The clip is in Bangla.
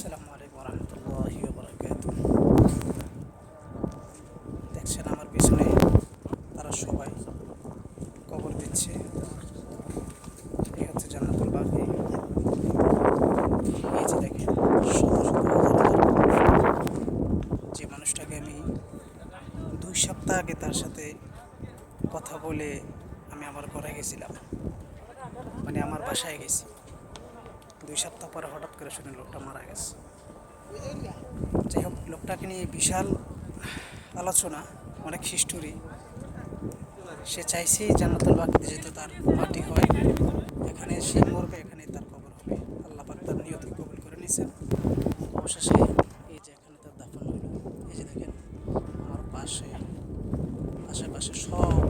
আসসালামু আলাইকুম রহমতুল্লাহি বারাকাতুহ। দেখছেন আমার পিছনে তারা সবাই কবর দিচ্ছে। এই হচ্ছে জান্নাতুল বাকি। এই যে দেখেন শত শত হাজার হাজার কবর। যে মানুষটাকে আমি 2 সপ্তাহ আগে তার সাথে কথা বলে আমি আমার ঘরে গেছিলাম, মানে আমার বাসায় গেছি। 2 সপ্তাহ পরে হঠাৎ করে শুনে লোকটা মারা গেছে। যাই হোক, লোকটাকে নিয়ে বিশাল আলোচনা, অনেক হিস্টোরি। সে চাইছেই জান্নাতুল বাকিতে যেতে, তার মাটি হয় এখানে, সে মরবে এখানে, তার কবর হবে। আল্লাহ পাক তার নিয়তকে কবুল করে নিয়েছেন। অবশেষে এই যে এখানে তার দাফন হলো। এই যে দেখেন আমার পাশে, আশেপাশে সব